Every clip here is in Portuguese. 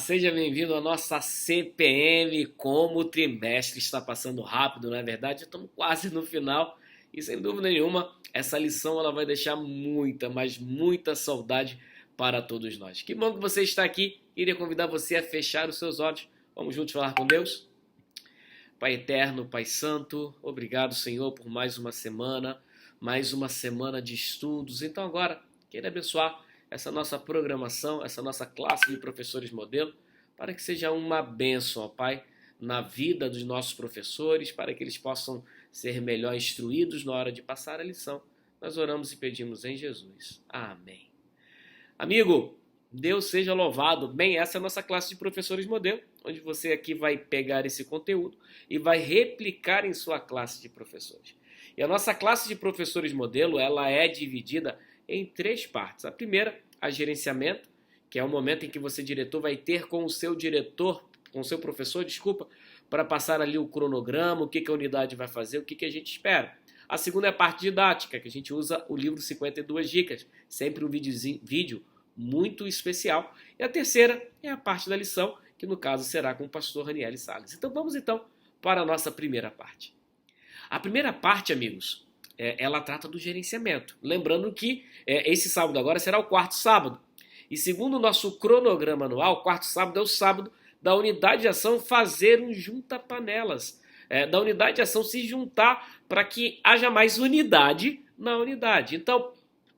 seja bem-vindo à nossa CPM. Como o trimestre está passando rápido, não é verdade? Estamos quase no final e, sem dúvida nenhuma, essa lição ela vai deixar muita, mas muita saudade para todos nós. Que bom que você está aqui. Queria convidar você a fechar os seus olhos. Vamos juntos falar com Deus? Pai eterno, Pai santo, obrigado, Senhor, por mais uma semana de estudos. Então agora, quero abençoar essa nossa programação, essa nossa classe de professores modelo, para que seja uma bênção, ó Pai, na vida dos nossos professores, para que eles possam ser melhor instruídos na hora de passar a lição. Nós oramos e pedimos em Jesus. Amém. Amigo, Deus seja louvado. Bem, essa é a nossa classe de professores modelo, onde você aqui vai pegar esse conteúdo e vai replicar em sua classe de professores. E a nossa classe de professores modelo, ela é dividida em 3 partes. A primeira, a gerenciamento, que é o momento em que você, diretor, vai ter com o seu professor, para passar ali o cronograma, o que a unidade vai fazer, o que a gente espera. A segunda é a parte didática, que a gente usa o livro 52 dicas, sempre um vídeo muito especial. E a terceira é a parte da lição, que no caso será com o pastor Ranieri Salles. Então vamos para a nossa primeira parte. A primeira parte, amigos, ela trata do gerenciamento. Lembrando que esse sábado agora será o 4º sábado. E segundo o nosso cronograma anual, o 4º sábado é o sábado da unidade de ação fazer um junta-panelas. Da unidade de ação se juntar para que haja mais unidade na unidade. Então,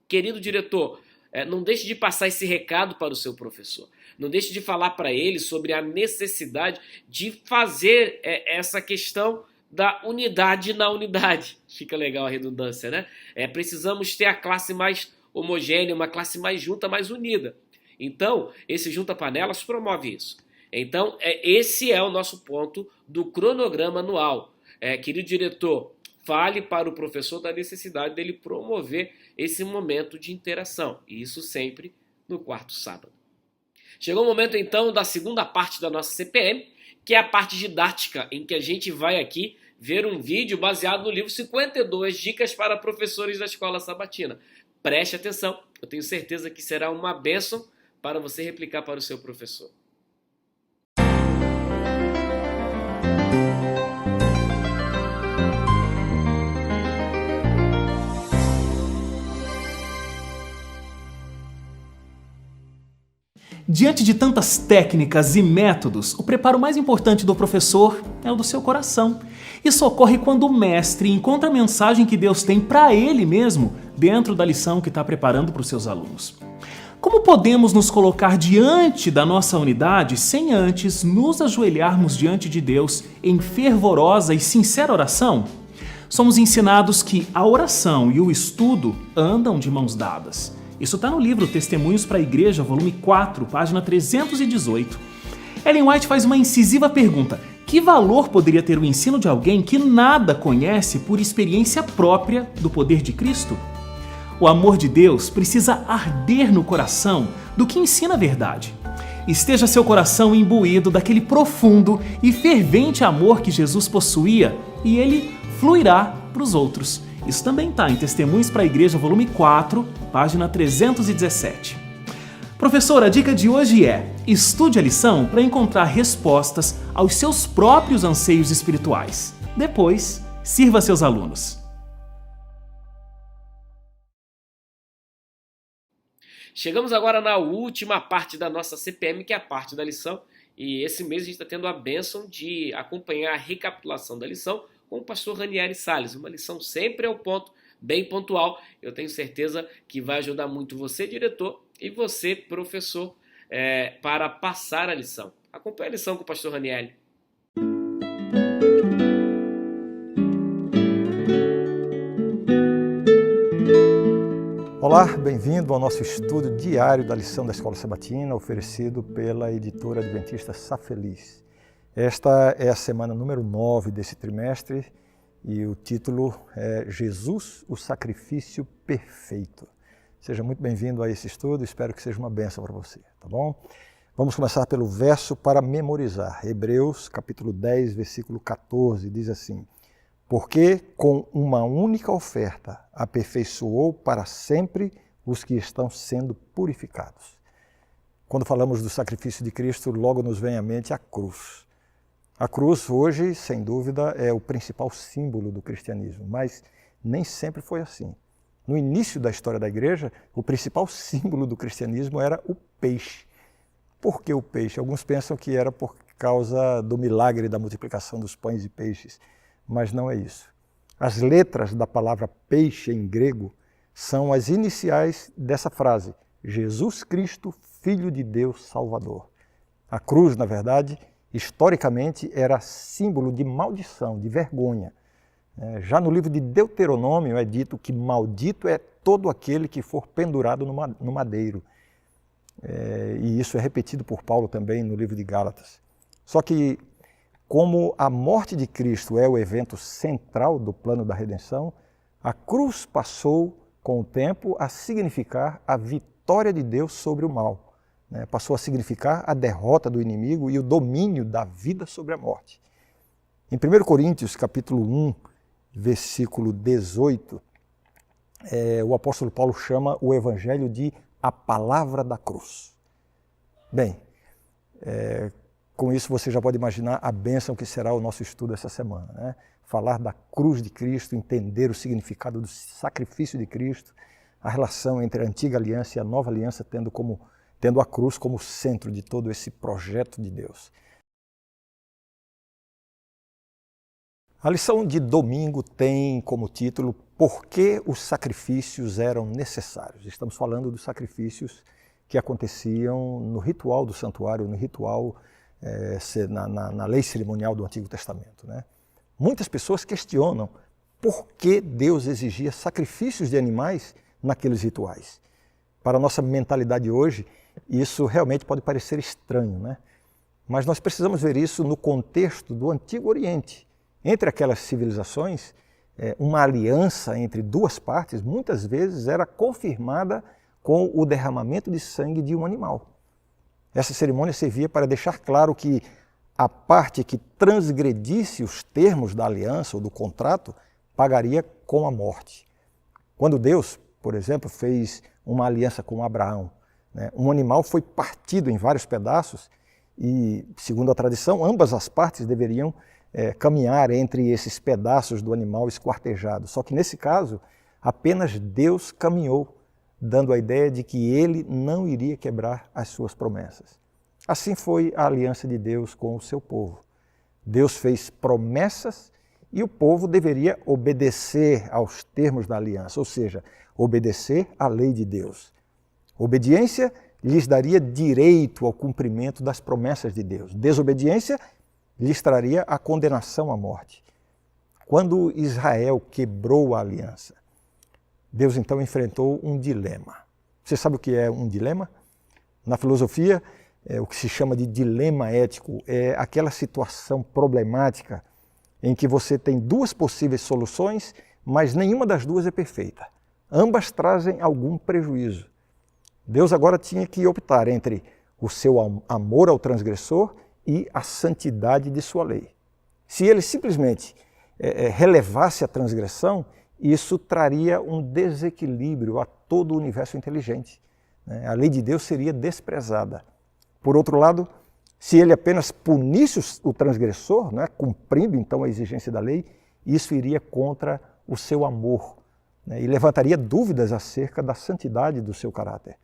querido diretor, não deixe de passar esse recado para o seu professor. Não deixe de falar para ele sobre a necessidade de fazer essa questão da unidade na unidade. Fica legal a redundância, né? Precisamos ter a classe mais homogênea, uma classe mais junta, mais unida. Então, esse Junta Panelas promove isso. Então, esse é o nosso ponto do cronograma anual. Querido diretor, fale para o professor da necessidade dele promover esse momento de interação. E isso sempre no 4º sábado. Chegou o momento, então, da segunda parte da nossa CPM, que é a parte didática, em que a gente vai aqui ver um vídeo baseado no livro 52 dicas para professores da Escola Sabatina. Preste atenção, eu tenho certeza que será uma bênção para você replicar para o seu professor. Diante de tantas técnicas e métodos, o preparo mais importante do professor é o do seu coração. Isso ocorre quando o mestre encontra a mensagem que Deus tem para ele mesmo dentro da lição que está preparando para os seus alunos. Como podemos nos colocar diante da nossa unidade sem antes nos ajoelharmos diante de Deus em fervorosa e sincera oração? Somos ensinados que a oração e o estudo andam de mãos dadas. Isso está no livro Testemunhos para a Igreja, volume 4, página 318. Ellen White faz uma incisiva pergunta: que valor poderia ter o ensino de alguém que nada conhece por experiência própria do poder de Cristo? O amor de Deus precisa arder no coração do que ensina a verdade. Esteja seu coração imbuído daquele profundo e fervente amor que Jesus possuía e ele fluirá para os outros. Isso também está em Testemunhos para a Igreja, volume 4, página 317. Professor, a dica de hoje é: estude a lição para encontrar respostas aos seus próprios anseios espirituais. Depois, sirva seus alunos. Chegamos agora na última parte da nossa CPM, que é a parte da lição. E esse mês a gente está tendo a bênção de acompanhar a recapitulação da lição com o pastor Ranieri Salles. Uma lição sempre ao ponto, bem pontual. Eu tenho certeza que vai ajudar muito você, diretor, e você, professor, para passar a lição. Acompanhe a lição com o pastor Ranieri. Olá, bem-vindo ao nosso estudo diário da lição da Escola Sabatina, oferecido pela editora adventista Safeliz. Esta é a semana número 9 desse trimestre e o título é Jesus, o Sacrifício Perfeito. Seja muito bem-vindo a esse estudo, espero que seja uma bênção para você, tá bom? Vamos começar pelo verso para memorizar. Hebreus, capítulo 10, versículo 14, diz assim: porque com uma única oferta aperfeiçoou para sempre os que estão sendo purificados. Quando falamos do sacrifício de Cristo, logo nos vem à mente a cruz. A cruz hoje, sem dúvida, é o principal símbolo do cristianismo, mas nem sempre foi assim. No início da história da igreja, o principal símbolo do cristianismo era o peixe. Por que o peixe? Alguns pensam que era por causa do milagre da multiplicação dos pães e peixes, mas não é isso. As letras da palavra peixe em grego são as iniciais dessa frase: Jesus Cristo, Filho de Deus Salvador. A cruz, na verdade, historicamente era símbolo de maldição, de vergonha. Já no livro de Deuteronômio é dito que maldito é todo aquele que for pendurado no madeiro. E isso é repetido por Paulo também no livro de Gálatas. Só que, como a morte de Cristo é o evento central do plano da redenção, a cruz passou, com o tempo, a significar a vitória de Deus sobre o mal. Passou a significar a derrota do inimigo e o domínio da vida sobre a morte. Em 1 Coríntios, capítulo 1, versículo 18, o apóstolo Paulo chama o evangelho de a palavra da cruz. Bem, com isso você já pode imaginar a bênção que será o nosso estudo essa semana, né? Falar da cruz de Cristo, entender o significado do sacrifício de Cristo, a relação entre a antiga aliança e a nova aliança, tendo a cruz como centro de todo esse projeto de Deus. A lição de domingo tem como título Por que os sacrifícios eram necessários? Estamos falando dos sacrifícios que aconteciam no ritual do santuário, no ritual, na lei cerimonial do Antigo Testamento, né? Muitas pessoas questionam por que Deus exigia sacrifícios de animais naqueles rituais. Para a nossa mentalidade hoje, isso realmente pode parecer estranho, né? Mas nós precisamos ver isso no contexto do Antigo Oriente. Entre aquelas civilizações, uma aliança entre duas partes muitas vezes era confirmada com o derramamento de sangue de um animal. Essa cerimônia servia para deixar claro que a parte que transgredisse os termos da aliança ou do contrato pagaria com a morte. Quando Deus, por exemplo, fez uma aliança com Abraão, um animal foi partido em vários pedaços e, segundo a tradição, ambas as partes deveriam caminhar entre esses pedaços do animal esquartejado. Só que nesse caso, apenas Deus caminhou, dando a ideia de que ele não iria quebrar as suas promessas. Assim foi a aliança de Deus com o seu povo. Deus fez promessas e o povo deveria obedecer aos termos da aliança, ou seja, obedecer à lei de Deus. Obediência lhes daria direito ao cumprimento das promessas de Deus. Desobediência lhes traria a condenação à morte. Quando Israel quebrou a aliança, Deus então enfrentou um dilema. Você sabe o que é um dilema? Na filosofia, o que se chama de dilema ético é aquela situação problemática em que você tem duas possíveis soluções, mas nenhuma das duas é perfeita. Ambas trazem algum prejuízo. Deus agora tinha que optar entre o seu amor ao transgressor e a santidade de sua lei. Se ele simplesmente relevasse a transgressão, isso traria um desequilíbrio a todo o universo inteligente. A lei de Deus seria desprezada. Por outro lado, se ele apenas punisse o transgressor, cumprindo então a exigência da lei, isso iria contra o seu amor, e levantaria dúvidas acerca da santidade do seu caráter.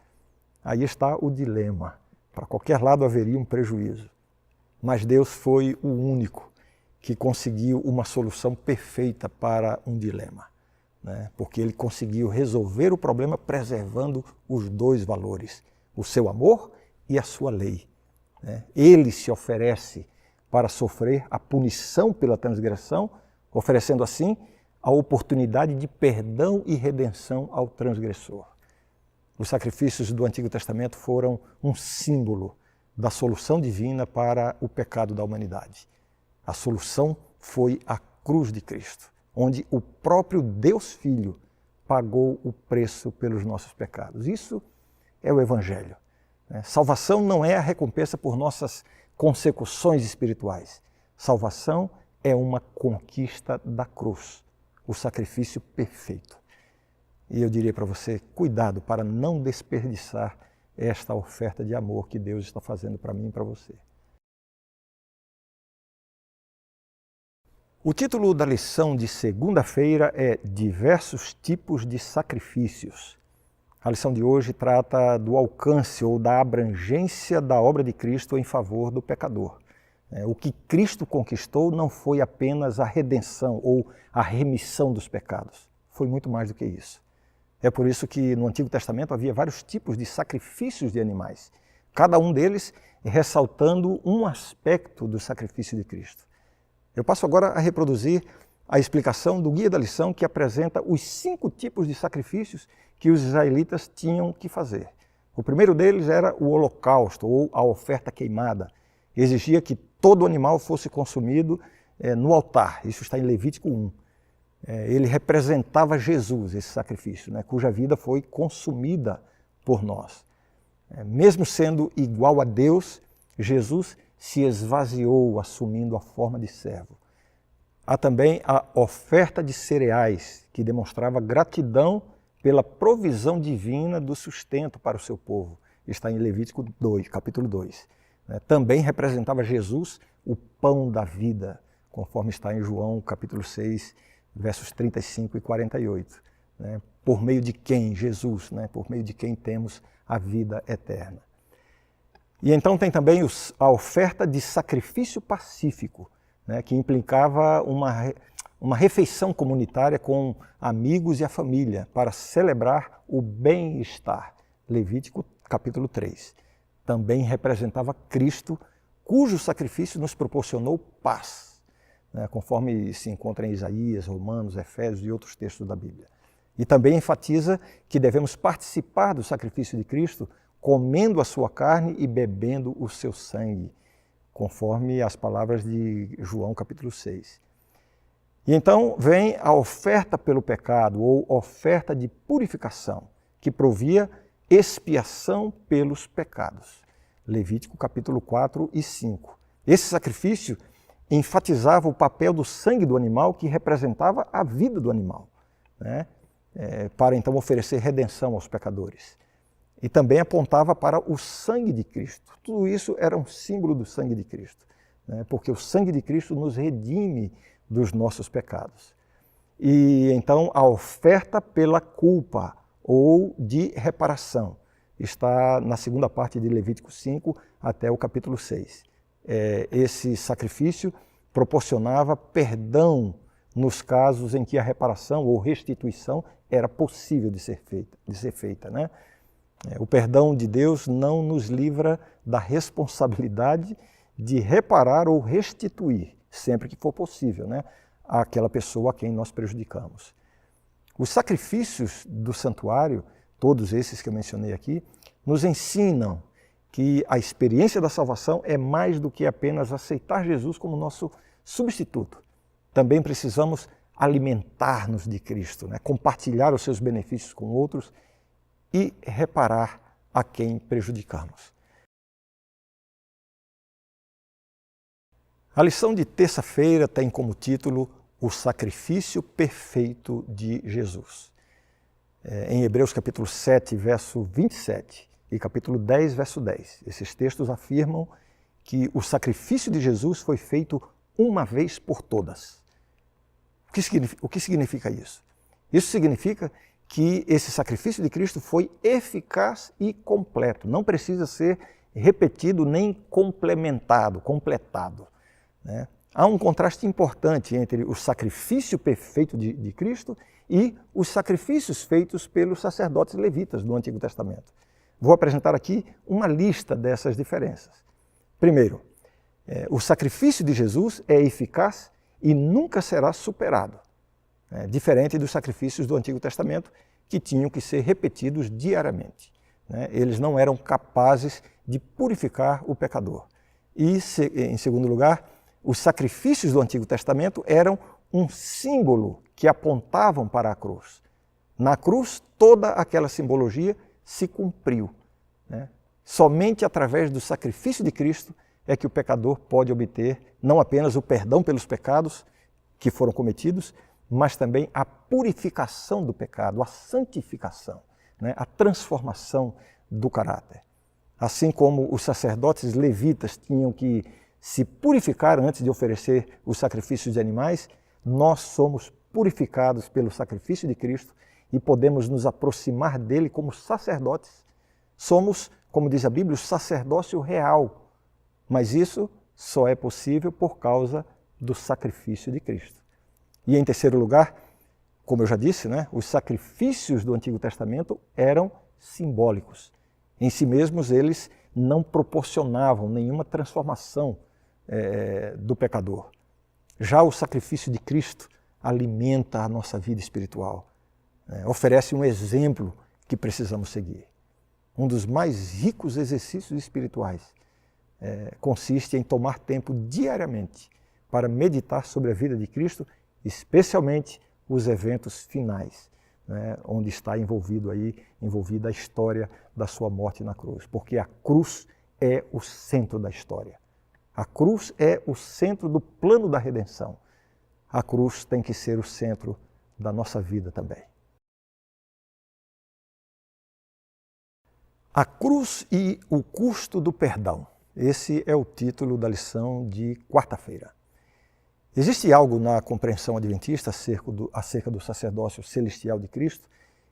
Aí está o dilema. Para qualquer lado haveria um prejuízo. Mas Deus foi o único que conseguiu uma solução perfeita para um dilema, porque ele conseguiu resolver o problema preservando os dois valores, o seu amor e a sua lei. Ele se oferece para sofrer a punição pela transgressão, oferecendo assim a oportunidade de perdão e redenção ao transgressor. Os sacrifícios do Antigo Testamento foram um símbolo da solução divina para o pecado da humanidade. A solução foi a cruz de Cristo, onde o próprio Deus Filho pagou o preço pelos nossos pecados. Isso é o Evangelho. Salvação não é a recompensa por nossas consecuções espirituais. Salvação é uma conquista da cruz, o sacrifício perfeito. E eu diria para você, cuidado para não desperdiçar esta oferta de amor que Deus está fazendo para mim e para você. O título da lição de segunda-feira é Diversos tipos de sacrifícios. A lição de hoje trata do alcance ou da abrangência da obra de Cristo em favor do pecador. O que Cristo conquistou não foi apenas a redenção ou a remissão dos pecados. Foi muito mais do que isso. É por isso que no Antigo Testamento havia vários tipos de sacrifícios de animais, cada um deles ressaltando um aspecto do sacrifício de Cristo. Eu passo agora a reproduzir a explicação do guia da lição que apresenta os 5 tipos de sacrifícios que os israelitas tinham que fazer. O primeiro deles era o holocausto, ou a oferta queimada. Exigia que todo animal fosse consumido no altar. Isso está em Levítico 1. Ele representava Jesus, esse sacrifício, cuja vida foi consumida por nós. Mesmo sendo igual a Deus, Jesus se esvaziou, assumindo a forma de servo. Há também a oferta de cereais, que demonstrava gratidão pela provisão divina do sustento para o seu povo. Está em Levítico 2, capítulo 2. Também representava Jesus, o pão da vida, conforme está em João, capítulo 6, versos 35 e 48. Por meio de quem? Jesus, por meio de quem temos a vida eterna. E então tem também a oferta de sacrifício pacífico, que implicava uma refeição comunitária com amigos e a família para celebrar o bem-estar. Levítico capítulo 3. Também representava Cristo, cujo sacrifício nos proporcionou paz, conforme se encontra em Isaías, Romanos, Efésios e outros textos da Bíblia. E também enfatiza que devemos participar do sacrifício de Cristo comendo a sua carne e bebendo o seu sangue, conforme as palavras de João capítulo 6. E então vem a oferta pelo pecado, ou oferta de purificação, que provia expiação pelos pecados. Levítico capítulo 4 e 5. Esse sacrifício enfatizava o papel do sangue do animal, que representava a vida do animal, para então oferecer redenção aos pecadores. E também apontava para o sangue de Cristo. Tudo isso era um símbolo do sangue de Cristo, porque o sangue de Cristo nos redime dos nossos pecados. E então a oferta pela culpa ou de reparação está na segunda parte de Levítico 5 até o capítulo 6. Esse sacrifício proporcionava perdão nos casos em que a reparação ou restituição era possível de ser feita. O perdão de Deus não nos livra da responsabilidade de reparar ou restituir, sempre que for possível, àquela pessoa a quem nós prejudicamos. Os sacrifícios do santuário, todos esses que eu mencionei aqui, nos ensinam que a experiência da salvação é mais do que apenas aceitar Jesus como nosso substituto. Também precisamos alimentar-nos de Cristo, compartilhar os seus benefícios com outros e reparar a quem prejudicamos. A lição de terça-feira tem como título O Sacrifício Perfeito de Jesus. Em Hebreus capítulo 7, verso 27 e capítulo 10, verso 10, esses textos afirmam que o sacrifício de Jesus foi feito uma vez por todas. O que significa isso? Isso significa que esse sacrifício de Cristo foi eficaz e completo. Não precisa ser repetido nem completado. Há um contraste importante entre o sacrifício perfeito de Cristo e os sacrifícios feitos pelos sacerdotes levitas do Antigo Testamento. Vou apresentar aqui uma lista dessas diferenças. Primeiro, o sacrifício de Jesus é eficaz e nunca será superado. Diferente dos sacrifícios do Antigo Testamento, que tinham que ser repetidos diariamente. Eles não eram capazes de purificar o pecador. E, em segundo lugar, os sacrifícios do Antigo Testamento eram um símbolo que apontavam para a cruz. Na cruz, toda aquela simbologia se cumpriu. Somente através do sacrifício de Cristo é que o pecador pode obter não apenas o perdão pelos pecados que foram cometidos, mas também a purificação do pecado, a santificação, a transformação do caráter. Assim como os sacerdotes levitas tinham que se purificar antes de oferecer os sacrifícios de animais, nós somos purificados pelo sacrifício de Cristo e podemos nos aproximar dele como sacerdotes. Somos, como diz a Bíblia, o sacerdócio real, mas isso só é possível por causa do sacrifício de Cristo. E em terceiro lugar, como eu já disse, os sacrifícios do Antigo Testamento eram simbólicos. Em si mesmos, eles não proporcionavam nenhuma transformação do pecador. Já o sacrifício de Cristo alimenta a nossa vida espiritual, oferece um exemplo que precisamos seguir. Um dos mais ricos exercícios espirituais consiste em tomar tempo diariamente para meditar sobre a vida de Cristo, especialmente os eventos finais, onde está envolvida a história da sua morte na cruz, porque a cruz é o centro da história. A cruz é o centro do plano da redenção. A cruz tem que ser o centro da nossa vida também. A cruz e o custo do perdão. Esse é o título da lição de quarta-feira. Existe algo na compreensão adventista acerca do sacerdócio celestial de Cristo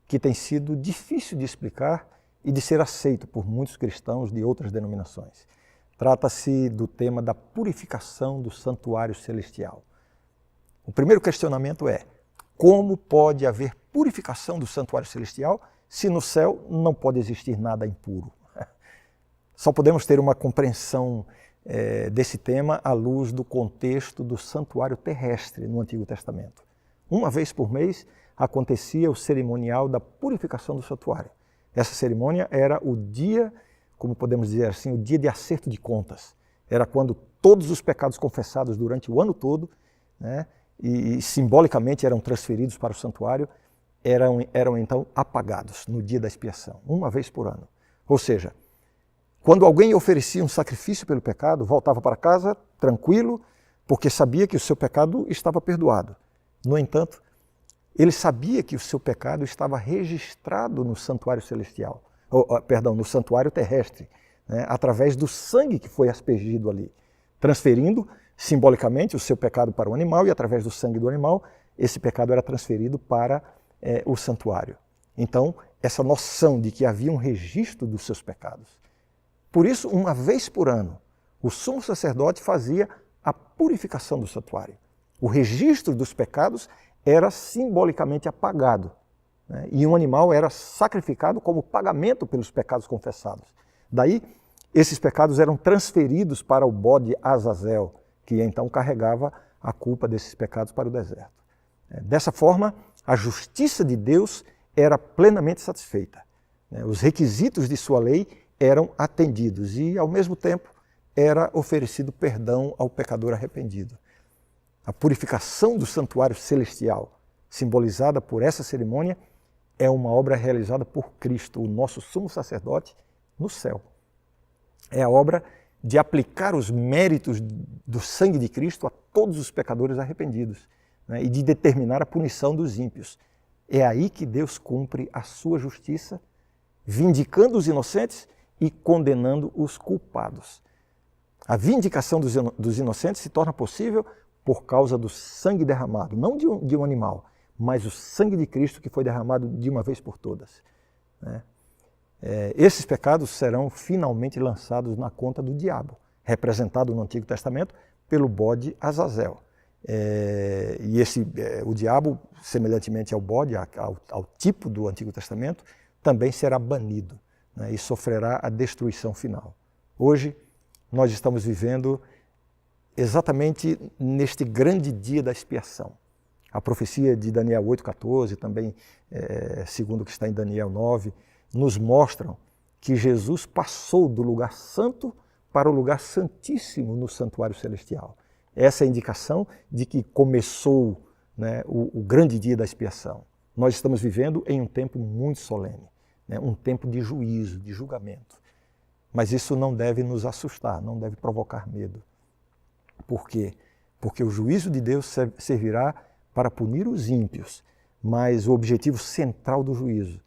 que tem sido difícil de explicar e de ser aceito por muitos cristãos de outras denominações. Trata-se do tema da purificação do santuário celestial. O primeiro questionamento é: como pode haver purificação do santuário celestial se no céu não pode existir nada impuro? Só podemos ter uma compreensão desse tema à luz do contexto do santuário terrestre no Antigo Testamento. Uma vez por mês acontecia o cerimonial da purificação do santuário. Essa cerimônia era o dia, como podemos dizer assim, o dia de acerto de contas. Era quando todos os pecados confessados durante o ano todo, e simbolicamente eram transferidos para o santuário, eram então apagados no dia da expiação, uma vez por ano. Ou seja, quando alguém oferecia um sacrifício pelo pecado, voltava para casa tranquilo, porque sabia que o seu pecado estava perdoado. No entanto, ele sabia que o seu pecado estava registrado no santuário celestial, no santuário terrestre, através do sangue que foi aspergido ali, transferindo simbolicamente o seu pecado para o animal, e através do sangue do animal, esse pecado era transferido para o santuário. Então, essa noção de que havia um registro dos seus pecados. Por isso, uma vez por ano, o sumo sacerdote fazia a purificação do santuário. O registro dos pecados era simbolicamente apagado, e um animal era sacrificado como pagamento pelos pecados confessados. Daí, esses pecados eram transferidos para o bode Azazel, que então carregava a culpa desses pecados para o deserto. Dessa forma, a justiça de Deus era plenamente satisfeita. Os requisitos de sua lei eram atendidos e, ao mesmo tempo, era oferecido perdão ao pecador arrependido. A purificação do santuário celestial, simbolizada por essa cerimônia, é uma obra realizada por Cristo, o nosso sumo sacerdote, no céu. É a obra de aplicar os méritos do sangue de Cristo a todos os pecadores arrependidos, e de determinar a punição dos ímpios. É aí que Deus cumpre a sua justiça, vindicando os inocentes e condenando os culpados. A vindicação dos inocentes se torna possível por causa do sangue derramado, não de um animal, mas o sangue de Cristo que foi derramado de uma vez por todas. Esses pecados serão finalmente lançados na conta do diabo, representado no Antigo Testamento pelo bode Azazel. O diabo, semelhantemente ao bode, ao tipo do Antigo Testamento, também será banido, e sofrerá a destruição final. Hoje, nós estamos vivendo exatamente neste grande dia da expiação. A profecia de Daniel 8,14, também segundo o que está em Daniel 9, nos mostram que Jesus passou do lugar santo para o lugar santíssimo no santuário celestial. Essa é a indicação de que começou o grande dia da expiação. Nós estamos vivendo em um tempo muito solene, um tempo de juízo, de julgamento. Mas isso não deve nos assustar, não deve provocar medo. Por quê? Porque o juízo de Deus servirá para punir os ímpios, mas o objetivo central do juízo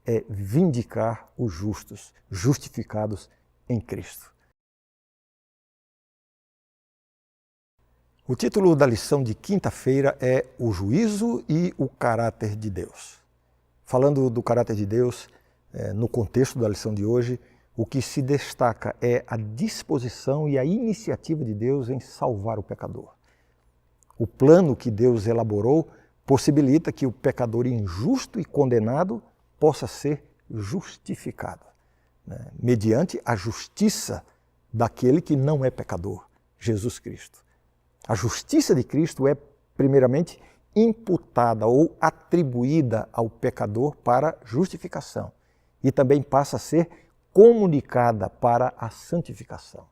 é vindicar os justos, justificados em Cristo. O título da lição de quinta-feira é O Juízo e o Caráter de Deus. Falando do caráter de Deus, no contexto da lição de hoje, o que se destaca é a disposição e a iniciativa de Deus em salvar o pecador. O plano que Deus elaborou possibilita que o pecador injusto e condenado possa ser justificado, mediante a justiça daquele que não é pecador, Jesus Cristo. A justiça de Cristo é, primeiramente, imputada ou atribuída ao pecador para justificação e também passa a ser comunicada para a santificação.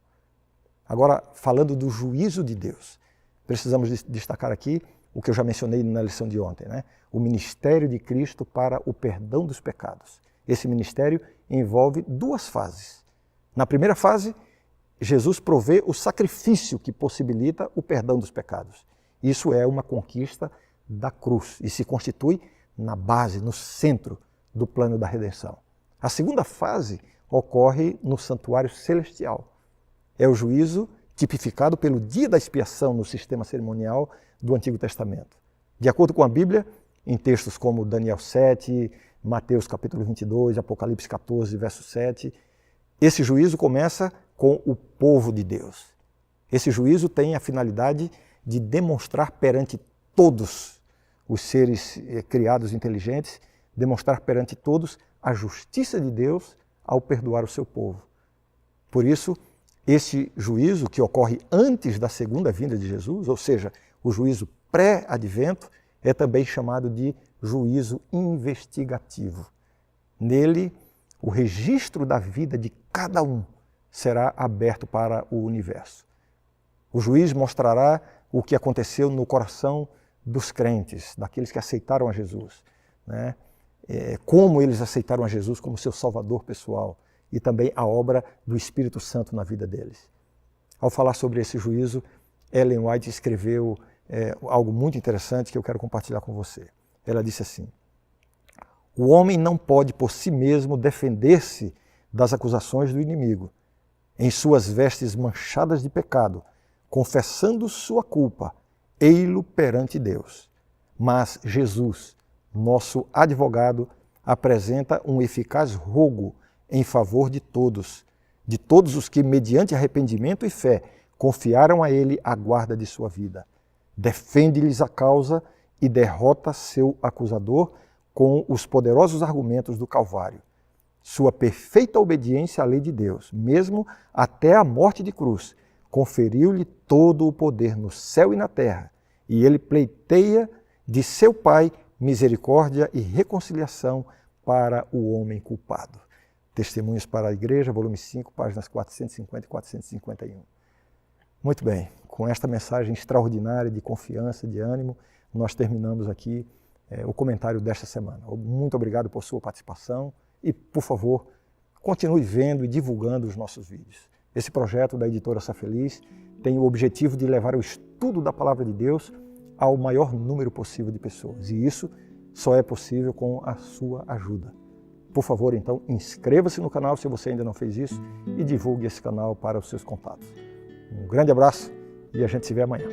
Agora, falando do juízo de Deus, precisamos destacar aqui o que eu já mencionei na lição de ontem, o ministério de Cristo para o perdão dos pecados. Esse ministério envolve duas fases. Na primeira fase, Jesus provê o sacrifício que possibilita o perdão dos pecados. Isso é uma conquista da cruz e se constitui na base, no centro do plano da redenção. A segunda fase ocorre no santuário celestial. É o juízo tipificado pelo dia da expiação no sistema cerimonial do Antigo Testamento. De acordo com a Bíblia, em textos como Daniel 7, Mateus capítulo 22, Apocalipse 14, verso 7, esse juízo começa com o povo de Deus. Esse juízo tem a finalidade de demonstrar perante todos os seres criados inteligentes, demonstrar perante todos a justiça de Deus ao perdoar o seu povo. Por isso, esse juízo que ocorre antes da segunda vinda de Jesus, ou seja, o juízo pré-advento, é também chamado de juízo investigativo. Nele, o registro da vida de cada um será aberto para o universo. O juiz mostrará o que aconteceu no coração dos crentes, daqueles que aceitaram a Jesus, como eles aceitaram a Jesus como seu Salvador pessoal e também a obra do Espírito Santo na vida deles. Ao falar sobre esse juízo, Ellen White escreveu algo muito interessante que eu quero compartilhar com você. Ela disse assim: o homem não pode por si mesmo defender-se das acusações do inimigo. Em suas vestes manchadas de pecado, confessando sua culpa, ei-lo perante Deus. Mas Jesus, nosso advogado, apresenta um eficaz rogo em favor de todos os que, mediante arrependimento e fé, confiaram a ele a guarda de sua vida. Defende-lhes a causa e derrota seu acusador com os poderosos argumentos do Calvário. Sua perfeita obediência à lei de Deus, mesmo até a morte de cruz, conferiu-lhe todo o poder no céu e na terra, e ele pleiteia de seu Pai misericórdia e reconciliação para o homem culpado. Testemunhos para a Igreja, volume 5, páginas 450 e 451. Muito bem, com esta mensagem extraordinária de confiança, de ânimo, nós terminamos aqui o comentário desta semana. Muito obrigado por sua participação e, por favor, continue vendo e divulgando os nossos vídeos. Esse projeto da editora Safeliz tem o objetivo de levar o estudo da Palavra de Deus ao maior número possível de pessoas. E isso só é possível com a sua ajuda. Por favor, então, inscreva-se no canal se você ainda não fez isso e divulgue esse canal para os seus contatos. Um grande abraço e a gente se vê amanhã.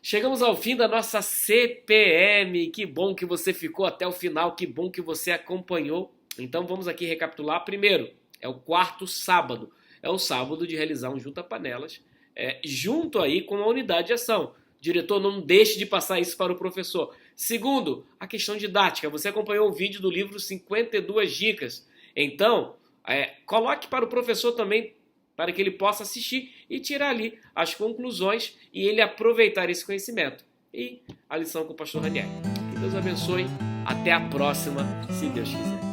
Chegamos ao fim da nossa CPM. Que bom que você ficou até o final, que bom que você acompanhou. Então vamos aqui recapitular. Primeiro, é o quarto sábado. É o sábado de realizar um junta-panelas, junto aí com a unidade de ação. Diretor, não deixe de passar isso para o professor. Segundo, a questão didática. Você acompanhou o vídeo do livro 52 dicas. Então, coloque para o professor também, para que ele possa assistir e tirar ali as conclusões e ele aproveitar esse conhecimento. E a lição com o pastor Ranieri. Que Deus abençoe. Até a próxima, se Deus quiser.